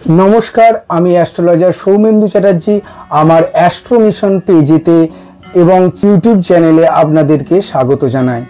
নমস্কার, আমি অ্যাস্ট্রোলজার সৌমেন্দু চ্যাটার্জি। আমার অ্যাস্ট্রো মিশন পেজেতে এবং ইউটিউব চ্যানেলে আপনাদেরকে স্বাগত জানাই।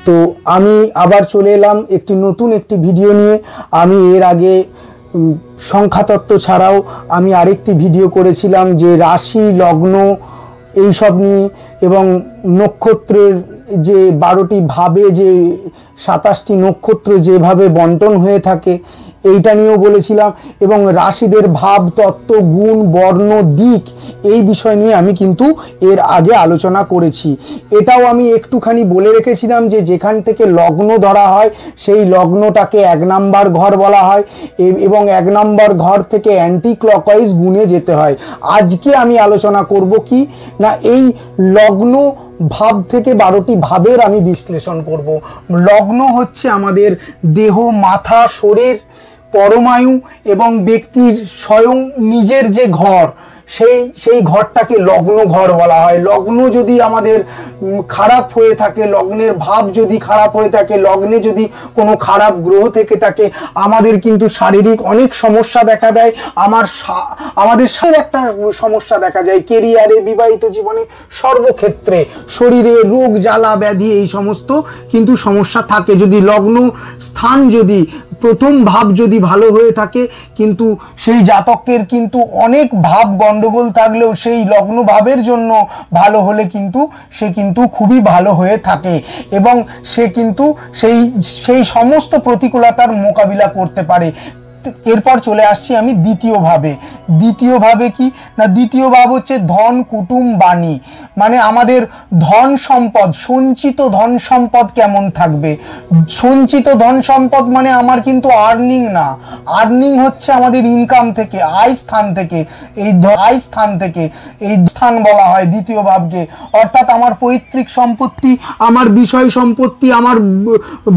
তো আমি আবার চলে এলাম নতুন একটি ভিডিও নিয়ে। আমি এর আগে সংখ্যাতত্ত্ব ছাড়াও আমি আরেকটি ভিডিও করেছিলাম যে রাশি লগ্ন এইসব নিয়ে, এবং নক্ষত্রের যে 12টি ভাবে যে 27টি নক্ষত্র যেভাবে বন্টন হয়ে থাকে এইটা নিয়েও বলেছিলাম, এবং রাশিদের ভাব তত্ত্ব গুণ বর্ণ দিক এই বিষয় নিয়ে আমি কিন্তু এর আগে আলোচনা করেছি। এটাও আমি একটুখানি বলে রেখেছিলাম যে যেখান থেকে লগ্ন ধরা হয় সেই লগ্নটাকে 1 নাম্বার ঘর বলা হয়, এবং 1 নাম্বার ঘর থেকে অ্যান্টি ক্লকওয়াইজ গুণে যেতে হয়। আজকে আমি আলোচনা করব কি না, এই লগ্ন ভাব থেকে 12টি ভাবের আমি বিশ্লেষণ করব। লগ্ন হচ্ছে আমাদের দেহ, মাথা, শরীর, পরমায়ু এবং ব্যক্তির স্বয়ং নিজের যে ঘর, সেই ঘরটাকে লগ্ন ঘর বলা হয়। লগ্ন যদি আমাদের খারাপ হয়ে থাকে, লগ্নের ভাব যদি খারাপ হয়ে থাকে, লগ্নে যদি কোনো খারাপ গ্রহ থেকে থাকে, আমাদের কিন্তু শারীরিক অনেক সমস্যা দেখা দেয়। আমাদের একটা সমস্যা দেখা যায় কেরিয়ারে, বিবাহিত জীবনে, সর্বক্ষেত্রে শরীরে রোগ জ্বালা ব্যাধি এই সমস্ত কিন্তু সমস্যা থাকে। যদি লগ্ন স্থান যদি প্রথম ভাব যদি ভালো হয়ে থাকে, কিন্তু সেই জাতকের কিন্তু অনেক ভাব গন্ডগোল থাকলেও সেই লগ্ন ভাবের জন্য ভালো হলে কিন্তু সে কিন্তু খুবই ভালো হয়ে থাকে, এবং সে কিন্তু সেই সমস্ত প্রতিকূলতার মোকাবিলা করতে পারে। এরপর চলে আসছি আমি দ্বিতীয় ভাবে কি না, দ্বিতীয় ভাব হচ্ছে ধন কুটুম বাণী, মানে আমাদের ধন সম্পদ, সঞ্চিত ধন সম্পদ কেমন থাকবে। সঞ্চিত ধন সম্পদ মানে আমার কিন্তু আর্নিং না, আর্নিং হচ্ছে আমাদের ইনকাম থেকে, আয় স্থান থেকে, এই স্থান বলা হয় দ্বিতীয় ভাবকে। অর্থাৎ আমার পৈতৃক সম্পত্তি, আমার বিষয় সম্পত্তি, আমার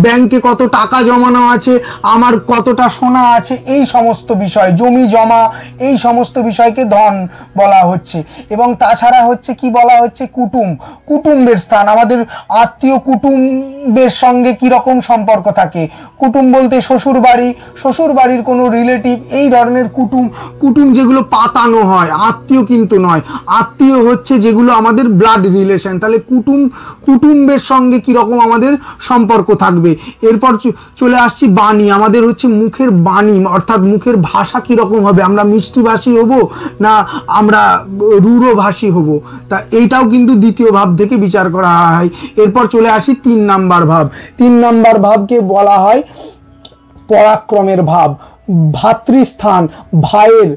ব্যাংকে কত টাকা জমানো আছে, আমার কতটা সোনা আছে, এই সমস্ত বিষয়, জমি জমা, এই সমস্ত বিষয়কে ধন বলা হচ্ছে। এবং তাছাড়া হচ্ছে কি বলা হচ্ছে, কুটুম্বের স্থান, আমাদের আত্মীয় কুটুম্বের সঙ্গে কি রকম সম্পর্ক থাকে। কুটুম বলতে শ্বশুর বাড়ির কোনো রিলেটিভ, এই ধরনের কুটুম যেগুলো পাতানো হয়, আত্মীয় কিন্তু নয়। আত্মীয় হচ্ছে যেগুলো আমাদের ব্লাড রিলেশন। তাহলে কুটুম্বের সঙ্গে কি রকম আমাদের সম্পর্ক থাকবে। এরপর চলে আসছি বাণী, আমাদের হচ্ছে মুখের বাণী, অর্থাৎ মুখের ভাষা কি রকম হবে, আমরা মিষ্টিভাষী হব না আমরা রূঢ়ভাষী হব, তা এইটাও কিন্তু দ্বিতীয় ভাব থেকে বিচার করা হয়। এরপর চলে আসি 3 নাম্বার ভাব। 3 নাম্বার ভাবকে বলা হয় পরাক্রমের ভাব, ভাতৃস্থান, ভাইয়ের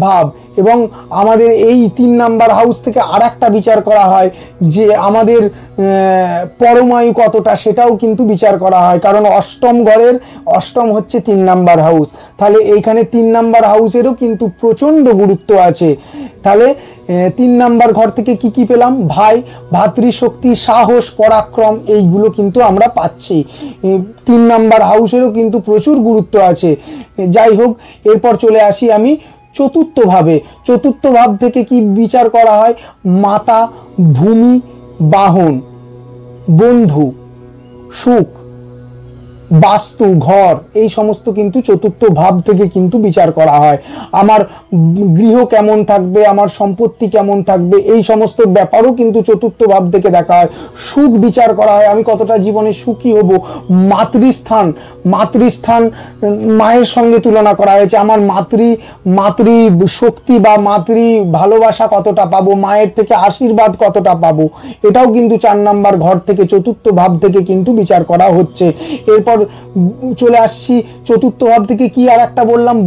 ভাব। এবং আমাদের এই 3 নাম্বার হাউস থেকে আরেকটা বিচার করা হয় যে আমাদের পরমায়ু কতটা, সেটাও কিন্তু বিচার করা হয়, কারণ অষ্টম হচ্ছে 3 নাম্বার হাউস। তাহলে এইখানে 3 নাম্বার হাউসেরও কিন্তু প্রচণ্ড গুরুত্ব আছে। তাহলে 3 নাম্বার ঘর থেকে কি পেলাম, ভাই, ভাতৃশক্তি, সাহস, পরাক্রম, এইগুলো কিন্তু আমরা পাচ্ছি। 3 নাম্বার হাউসেরও কিন্তু প্রচুর গুরুত্ব আছে। যাই হোক, এরপর চলে আসি আমি চতুর্থ ভাব থেকে কি বিচার করা হয়, মাতা, ভূমি, বাহন, বন্ধু, সুখ, বাস্তু, ঘর, এই সমস্ত কিন্তু চতুর্থ ভাব থেকে কিন্তু বিচার করা হয়। আমার গৃহ কেমন থাকবে, আমার সম্পত্তি কেমন থাকবে, এই সমস্ত ব্যাপারও কিন্তু চতুর্থ ভাব থেকে দেখা হয়। সুখ বিচার করা হয়, আমি কতটা জীবনে সুখী হব। মাতৃস্থান মায়ের সঙ্গে তুলনা করা হয়েছে, আমার মাতৃ শক্তি বা মাতৃ ভালোবাসা কতটা পাবো, মায়ের থেকে আশীর্বাদ কতটা পাবো, এটাও কিন্তু 4 নাম্বার ঘর থেকে চতুর্থ ভাব থেকে কিন্তু বিচার করা হচ্ছে। এরপর চলে আসছি চতুর্থ ভাব থেকে কি আর একটা বললাম,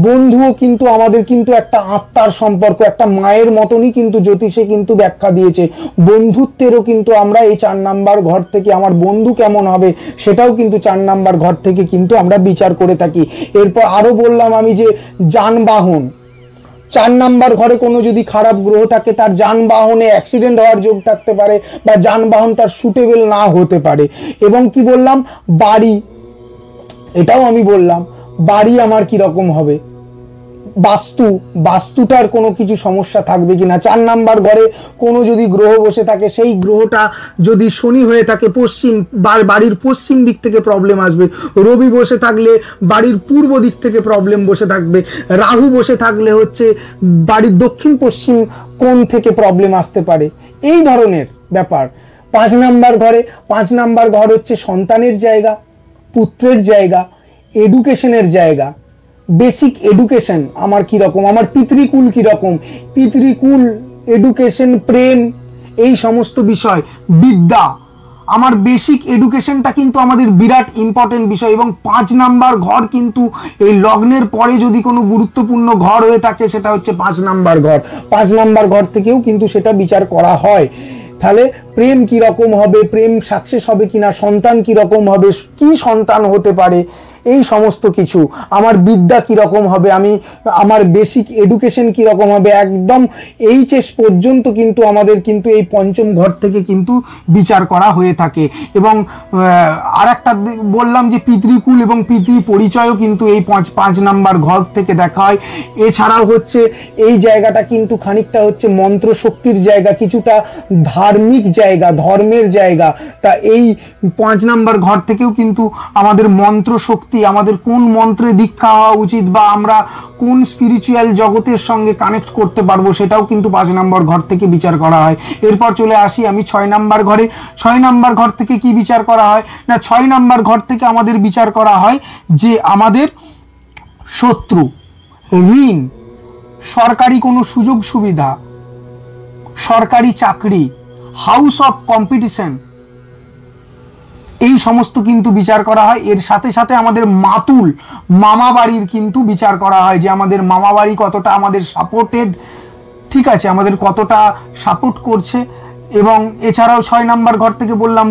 বন্ধুও কিন্তু আমাদের কিন্তু একটা আত্মার সম্পর্ক, একটা মায়ের মতনই কিন্তু জ্যোতিষে কিন্তু ব্যাখ্যা দিয়েছে। বন্ধুত্বেরও কিন্তু আমরা এই 4 নাম্বার ঘর থেকে আমার বন্ধু কেমন হবে সেটাও কিন্তু 4 নাম্বার ঘর থেকে কিন্তু আমরা বিচার করে থাকি। এরপর আরো বললাম আমি যে যানবাহন, 4 নাম্বার ঘরে কোনো যদি খারাপ গ্রহ থাকে, তার যানবাহনে অ্যাক্সিডেন্ট হওয়ার যোগ থাকতে পারে, বা যানবাহন তার সুটেবল না হতে পারে। এবং কি বললাম, বাড়ি, এটাও আমি বললাম বাড়ি আমার কি রকম হবে, বাস্তুটার কোনো কিছু সমস্যা থাকবে কিনা। 4 নাম্বার ঘরে কোনো যদি গ্রহ বসে থাকে, সেই গ্রহটা যদি শনি হয়ে থাকে বাড়ির পশ্চিম দিক থেকে প্রবলেম আসবে। রবি বসে থাকলে বাড়ির পূর্ব দিক থেকে প্রবলেম বসে থাকবে। রাহু বসে থাকলে হচ্ছে বাড়ির দক্ষিণ পশ্চিম কোণ থেকে প্রবলেম আসতে পারে, এই ধরনের ব্যাপার। 5 নাম্বার ঘর হচ্ছে সন্তানের জায়গা, পুত্রের জায়গা, এডুকেশনের জায়গা। বেসিক এডুকেশন আমার কীরকম, আমার পিতৃকুল কীরকম, পিতৃকুল, এডুকেশন, প্রেম, এই সমস্ত বিষয়, বিদ্যা, আমার বেসিক এডুকেশনটা কিন্তু আমাদের বিরাট ইম্পর্টেন্ট বিষয়। এবং 5 নাম্বার ঘর কিন্তু এই লগ্নের পরে যদি কোনো গুরুত্বপূর্ণ ঘর হয়ে থাকে সেটা হচ্ছে 5 নাম্বার ঘর। 5 নাম্বার ঘর থেকেও কিন্তু সেটা বিচার করা হয়। তাহলে প্রেম কীরকম হবে, প্রেম সাকসেস হবে কিনা, সন্তান কীরকম হবে, কি সন্তান হতে পারে, এই সমস্ত কিছু, আমার বিদ্যা কীরকম হবে, আমার বেসিক এডুকেশন কীরকম হবে, একদম এইচএস পর্যন্ত কিন্তু আমাদের কিন্তু এই 5ম ঘর থেকে কিন্তু বিচার করা হয়ে থাকে। এবং আর একটা বললাম যে পিতৃকুল এবং পিতৃ পরিচয়ও কিন্তু এই 5 নাম্বার ঘর থেকে দেখা হয়। এছাড়াও হচ্ছে এই জায়গাটা কিন্তু খানিকটা হচ্ছে মন্ত্র শক্তির জায়গা, কিছুটা ধার্মিক জায়গা, ধর্মের জায়গা। তা এই 5 নাম্বার ঘর থেকেও কিন্তু আমাদের মন্ত্র শক্তি, আমাদের কোন মন্ত্রে দীক্ষা হওয়া উচিত বা আমরা কোন স্পিরিচুয়াল জগতের সঙ্গে কানেক্ট করতে পারবো, সেটাও কিন্তু 5 নাম্বার ঘর থেকে বিচার করা হয়। এরপর চলে আসি আমি 6 নাম্বার ঘরে। 6 নাম্বার ঘর থেকে কি বিচার করা হয় না, 6 নাম্বার ঘর থেকে আমাদের বিচার করা হয় যে আমাদের শত্রু, ঋণ, সরকারি কোনো সুযোগ সুবিধা, সরকারি চাকরি, হাউস অফ কম্পিটিশন, এই সমস্ত কিন্তু বিচার করা হয়। এর সাথে সাথে আমাদের মামা বাড়ির কিন্তু বিচার করা হয় যে আমাদের মামা বাড়ি কতটা আমাদের সাপোর্টেড, ঠিক আছে, আমাদের কতটা সাপোর্ট করছে। এবং এছাড়াও 6 নাম্বার ঘর থেকে বললাম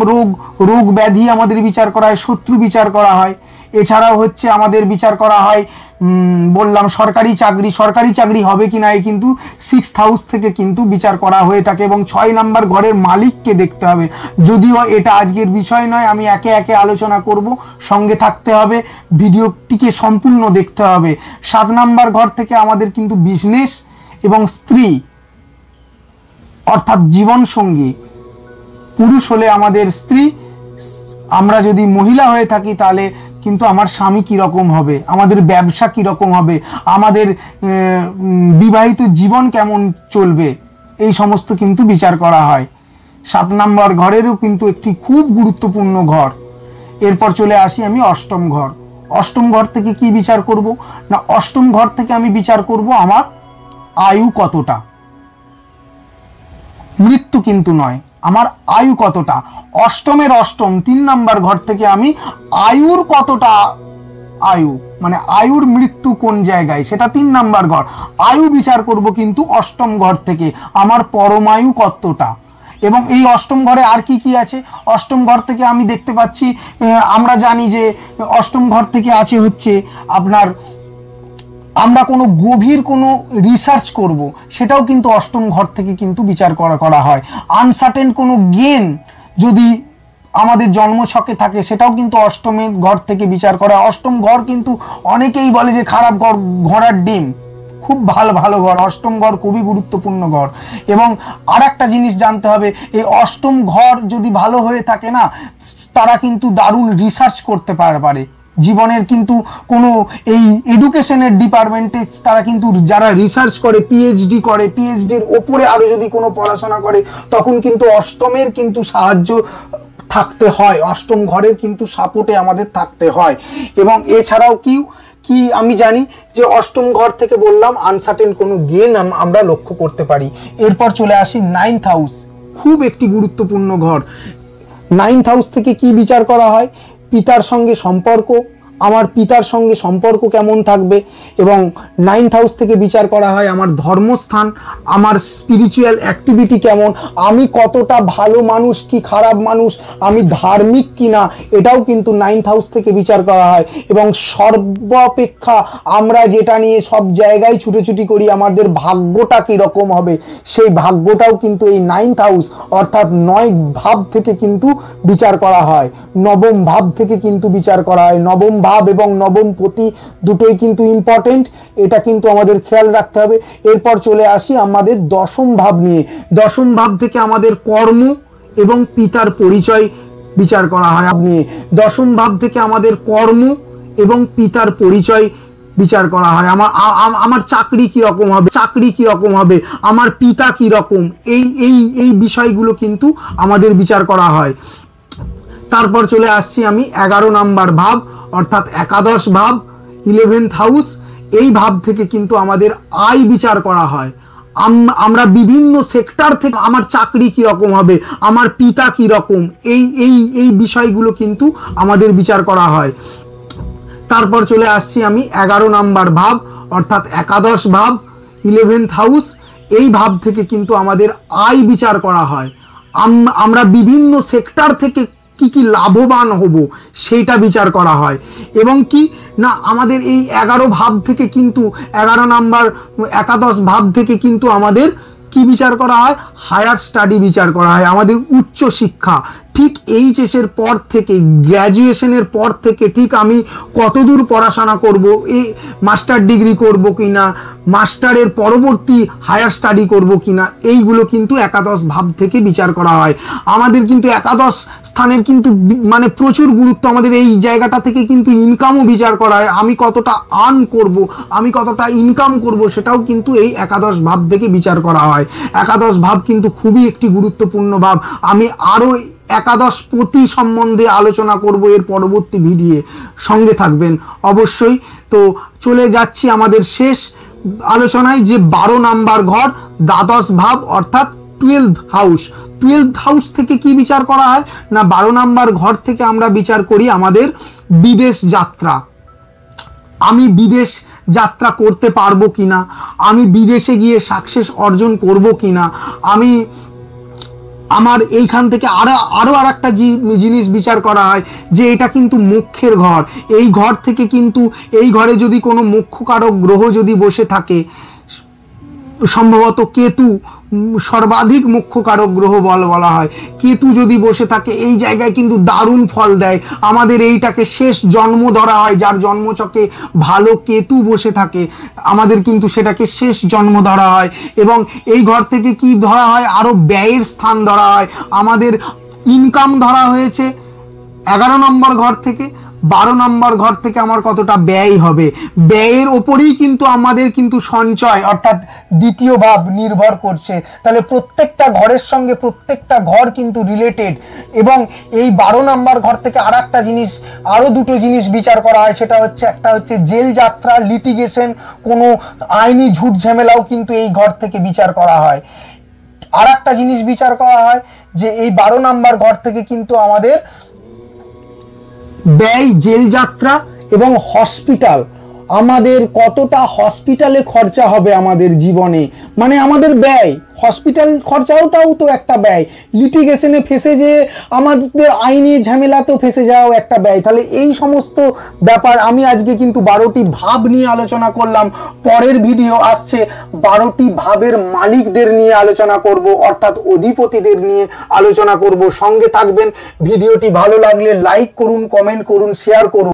রোগ ব্যাধি আমাদের বিচার করা হয়, শত্রু বিচার করা হয়। এছাড়াও হচ্ছে আমাদের বিচার করা হয় বললাম সরকারি চাকরি হবে কিনা, এই কিন্তু 6th হাউস থেকে কিন্তু বিচার করা হয়ে থাকে। এবং 6 নাম্বার ঘরের মালিককে দেখতে হবে, যদিও এটা আজকের বিষয় নয়, আমি একে একে আলোচনা করব, সঙ্গে থাকতে হবে, ভিডিওটিকে সম্পূর্ণ দেখতে হবে। 7 নাম্বার ঘর থেকে আমাদের কিন্তু বিজনেস এবং স্ত্রী অর্থাৎ জীবন সঙ্গী, পুরুষ হলে আমাদের স্ত্রী, আমরা যদি মহিলা হয়ে থাকি তাহলে কিন্তু আমার স্বামী কীরকম হবে, আমাদের ব্যবসা কীরকম হবে, আমাদের বিবাহিত জীবন কেমন চলবে, এই সমস্ত কিন্তু বিচার করা হয়। 7 নাম্বার ঘরেরও কিন্তু একটি খুব গুরুত্বপূর্ণ ঘর। এরপর চলে আসি আমি 8ম ঘর। 8ম ঘর থেকে কি বিচার করব না, 8ম ঘর থেকে আমি বিচার করব আমার আয়ু কতটা, মৃত্যু কিন্তু নয়, আমার আয়ু কতটা। 8মের 8ম 3 নাম্বার ঘর থেকে আমি আয়ুর কতটা, আয়ু মানে আয়ুর মৃত্যু কোন জায়গায়, সেটা 3 নাম্বার ঘর। আয়ু বিচার করব কিন্তু 8ম ঘর থেকে, আমার পরমায়ু কতটা। এবং এই 8ম ঘরে আর কি কি আছে, 8ম ঘর থেকে আমি দেখতে পাচ্ছি, আমরা জানি যে 8ম ঘর থেকে আছে হচ্ছে আপনার, আমরা কোনো গভীর কোনো রিসার্চ করব, সেটাও কিন্তু 8ম ঘর থেকে কিন্তু বিচার করা হয়। আনসার্টেন কোনো গেন যদি আমাদের জন্মছকে থাকে, সেটাও কিন্তু 8মের ঘর থেকে বিচার করা। 8ম ঘর কিন্তু অনেকেই বলে যে খারাপ ঘর, ঘোড়ার ডিম, খুব ভালো ঘর। 8ম ঘর খুবই গুরুত্বপূর্ণ ঘর। এবং আর একটা জিনিস জানতে হবে, এই 8ম ঘর যদি ভালো হয়ে থাকে না, তারা কিন্তু দারুণ রিসার্চ করতে পারে জীবনের, কিন্তু কোনো এই এডুকেশনের ডিপার্টমেন্টে তারা কিন্তু যারা রিসার্চ করে, পিএইচডি করে, পিএইচডির ওপরে আরও যদি কোনো পড়াশোনা করে, তখন কিন্তু 8মের কিন্তু সাহায্য থাকতে হয়, 8ম ঘরের কিন্তু সাপোর্টে আমাদের থাকতে হয়। এবং এছাড়াও কি আমি জানি যে 8ম ঘর থেকে বললাম আনসার্টেন কোনো গেন আমরা লক্ষ্য করতে পারি। এরপর চলে আসি 9th হাউস, খুব একটি গুরুত্বপূর্ণ ঘর। 9th হাউস থেকে কি বিচার করা হয়, পিতার সঙ্গে সম্পর্ক, আমার পিতার সঙ্গে সম্পর্ক কেমন থাকবে। এবং 9th হাউস থেকে বিচার করা হয় আমার ধর্মস্থান, আমার স্পিরিচুয়াল অ্যাক্টিভিটি কেমন, আমি কতটা ভালো মানুষ কি খারাপ মানুষ, আমি ধার্মিক কিনা, এটাও কিন্তু 9th হাউস থেকে বিচার করা হয়। এবং সর্বাপেক্ষা আমরা যেটা নিয়ে সব জায়গায় ছুটোছুটি করি, আমাদের ভাগ্যটা কীরকম হবে, সেই ভাগ্যটাও কিন্তু এই 9th হাউস অর্থাৎ 9 ভাব থেকে কিন্তু বিচার করা হয়, 9ম ভাব থেকে কিন্তু বিচার করা হয়। 9ম ভাব এবং নবম পতি দুটোই কিন্তু ইম্পর্টেন্ট, এটা কিন্তু আমাদের খেয়াল রাখতে হবে। এরপর চলে আসি আমাদের দশম ভাব নিয়ে। দশম ভাব থেকে আমাদের কর্ম এবং পিতার পরিচয় বিচার করা হয়। আপনি দশম ভাব থেকে আমাদের কর্ম এবং পিতার পরিচয় বিচার করা হয়। আমার চাকরি কি রকম হবে, আমার পিতা কি রকম, এই বিষয়গুলো কিন্তু আমাদের বিচার করা হয়। তারপর চলে আসছি আমি 11 নাম্বার ভাব অর্থাৎ একাদশ ভাব, 11th হাউস। এই ভাব থেকে কিন্তু আমাদের আয় বিচার করা হয়। আমরা বিভিন্ন সেক্টর থেকে আমার চাকরি কি রকম হবে, আমার পিতা কি রকম, এই বিষয়গুলো কিন্তু আমাদের বিচার করা হয়। তারপর চলে আসছি আমি 11 নাম্বার ভাব অর্থাৎ একাদশ ভাব, 11th হাউস। এই ভাব থেকে কিন্তু আমাদের আয় বিচার করা হয়। আমরা বিভিন্ন সেক্টর থেকে কি কি লাভবান হব সেইটা বিচার করা হয়। এবং কি না আমাদের এই 11 ভাব থেকে কিন্তু 11 নাম্বার একাদশ ভাব থেকে কিন্তু আমাদের কি বিচার করা হয়, হায়ার স্টাডি বিচার করা হয়, আমাদের উচ্চ শিক্ষা। ঠিক এইচএসের পর থেকে, গ্র্যাজুয়েশনের পর থেকে ঠিক আমি কতদূর পড়াশোনা করব, এই মাস্টার ডিগ্রি করব কিনা, মাস্টারের পরবর্তী হায়ার স্টাডি করব কিনা, এইগুলো কিন্তু একাদশ ভাব থেকে বিচার করা হয়। আমাদের কিন্তু একাদশ স্থানের কিন্তু মানে প্রচুর গুরুত্ব, আমাদের এই জায়গাটা থেকে কিন্তু ইনকামও বিচার করা হয়। আমি কতটা আর্ন করব, আমি কতটা ইনকাম করব, সেটাও কিন্তু এই একাদশ ভাব থেকে বিচার করা হয়। একাদশ ভাব কিন্তু খুবই একটি গুরুত্বপূর্ণ ভাব। আমি আরো একাদশ পতি সম্বন্ধে আলোচনা করব এর পরবর্তী ভিডিও, সঙ্গে থাকবেন অবশ্যই। তো চলে যাচ্ছি আমাদের শেষ আলোচনায়, যে 12 নাম্বার ঘর, দ্বাদশ ভাব অর্থাৎ 12th হাউস। 12th হাউস থেকে কি বিচার করা হয় না 12 নাম্বার ঘর থেকে আমরা বিচার করি আমাদের বিদেশ যাত্রা। আমি বিদেশ যাত্রা করতে পারবো কিনা, আমি বিদেশে গিয়ে সাকসেস অর্জন করব কিনা, আমার এইখান থেকে আরো আর একটা জিনিস বিচার করা হয় যে এটা কিন্তু মোক্ষের ঘর। এই ঘর থেকে কিন্তু এই ঘরে যদি কোনো মোক্ষকারক গ্রহ যদি বসে থাকে, সম্ভবত কেতু সর্বাধিক মোক্ষকারক গ্রহ বলা হয়, কেতু যদি বসে থাকে এই জায়গায় কিন্তু দারুণ ফল দেয়। আমাদের এইটাকে শেষ জন্ম ধরা হয়, যার জন্মচকে ভালো কেতু বসে থাকে আমাদের কিন্তু সেটাকে শেষ জন্ম ধরা হয়। এবং এই ঘর থেকে কি ধরা হয়, আরো ব্যয়ের স্থান ধরা হয়। আমাদের ইনকাম ধরা হয়েছে 11 নম্বর ঘর থেকে, 12 নম্বর ঘর থেকে আমার কতটা ব্যয় হবে, ব্যয়ের ওপরেই কিন্তু আমাদের কিন্তু সঞ্চয় অর্থাৎ দ্বিতীয় ভাব নির্ভর করছে। তাহলে প্রত্যেকটা ঘরের সঙ্গে প্রত্যেকটা ঘর কিন্তু রিলেটেড। এবং এই 12 নম্বর ঘর থেকে আর একটা জিনিস, আরো দুটো জিনিস বিচার করা হয়, সেটা হচ্ছে একটা হচ্ছে জেল যাত্রা, লিটিগেশন, কোনো আইনি ঝুট ঝামেলাও কিন্তু এই ঘর থেকে বিচার করা হয়। আর একটা জিনিস বিচার করা হয় যে এই 12 নম্বর ঘর থেকে কিন্তু আমাদের ব্যয়, জেল যাত্রা এবং হসপিটাল, আমাদের কতটা হসপিটালে খরচা হবে আমাদের জীবনে, মানে আমাদের ব্যয়, হসপিটাল খরচাটাও তো একটা ব্যয়, লিটিগেশনে ফেসে যে আমাদের আইনি ঝামেলাতেও ফেসে যাওয়াও একটা ব্যয়। তাহলে এই সমস্ত ব্যাপার আমি আজকে কিন্তু 12টি ভাব নিয়ে আলোচনা করলাম। পরের ভিডিও আসছে 12টি ভাবের মালিকদের নিয়ে আলোচনা করব, অর্থাৎ অধিপতিদের নিয়ে আলোচনা করব। সঙ্গে থাকবেন। ভিডিওটি ভালো লাগলে লাইক করুন, কমেন্ট করুন, শেয়ার করুন।